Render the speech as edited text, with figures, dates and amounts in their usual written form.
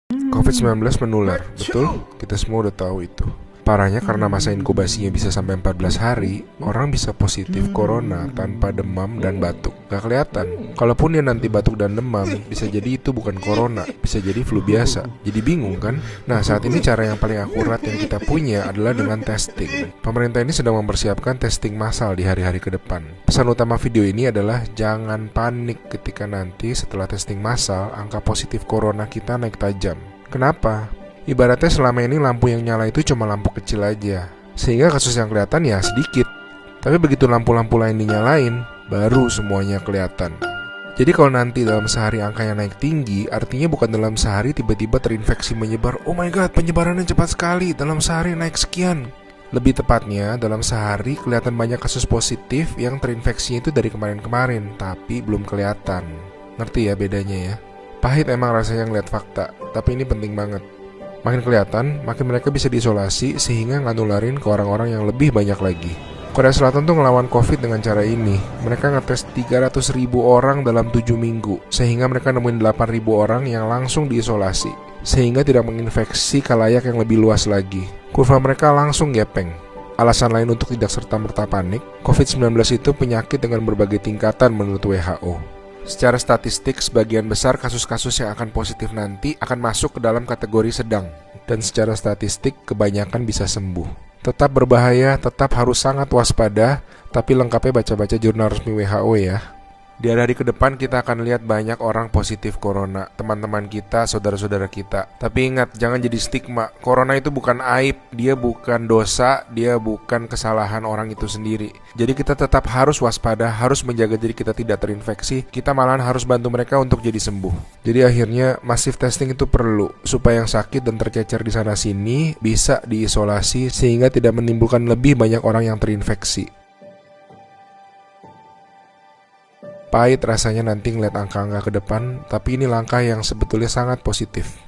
COVID-19 menular, betul? Kita semua udah tahu itu. Parahnya karena masa inkubasinya bisa sampai 14 hari, orang bisa positif corona tanpa demam dan batuk. Gak kelihatan. Kalaupun dia nanti batuk dan demam, bisa jadi itu bukan corona, bisa jadi flu biasa. Jadi bingung kan? Nah, saat ini cara yang paling akurat yang kita punya adalah dengan testing. Pemerintah ini sedang mempersiapkan testing massal di hari-hari ke depan. Pesan utama video ini adalah jangan panik ketika nanti setelah testing massal, angka positif corona kita naik tajam. Kenapa? Ibaratnya selama ini lampu yang nyala itu cuma lampu kecil aja, sehingga kasus yang kelihatan ya sedikit. Tapi begitu lampu-lampu lain dinyalain, baru semuanya kelihatan. Jadi kalau nanti dalam sehari angkanya naik tinggi, artinya bukan dalam sehari tiba-tiba terinfeksi menyebar. Oh my god, penyebarannya cepat sekali, dalam sehari naik sekian. Lebih tepatnya, dalam sehari kelihatan banyak kasus positif yang terinfeksinya itu dari kemarin-kemarin, tapi belum kelihatan. Ngerti ya bedanya ya? Pahit emang rasanya ngeliat fakta, tapi ini penting banget. Makin kelihatan, makin mereka bisa diisolasi sehingga nggak nularin ke orang-orang yang lebih banyak lagi. Korea Selatan tuh ngelawan COVID dengan cara ini. Mereka ngetes 300.000 orang dalam 7 minggu, sehingga mereka nemuin 8.000 orang yang langsung diisolasi, sehingga tidak menginfeksi khalayak yang lebih luas lagi. Kurva mereka langsung gepeng. Alasan lain untuk tidak serta-merta panik, COVID-19 itu penyakit dengan berbagai tingkatan menurut WHO. Secara statistik, sebagian besar kasus-kasus yang akan positif nanti akan masuk ke dalam kategori sedang. Dan secara statistik, kebanyakan bisa sembuh. Tetap berbahaya, tetap harus sangat waspada, tapi lengkapnya baca-baca jurnal resmi WHO ya. Di hari-hari ke depan kita akan lihat banyak orang positif corona, teman-teman kita, saudara-saudara kita. Tapi ingat, jangan jadi stigma. Corona itu bukan aib, dia bukan dosa, dia bukan kesalahan orang itu sendiri. Jadi kita tetap harus waspada, harus menjaga diri kita tidak terinfeksi. Kita malahan harus bantu mereka untuk jadi sembuh. Jadi akhirnya masif testing itu perlu, supaya yang sakit dan tercecer di sana-sini bisa diisolasi sehingga tidak menimbulkan lebih banyak orang yang terinfeksi. Pahit rasanya nanti ngeliat angka-angka ke depan, tapi ini langkah yang sebetulnya sangat positif.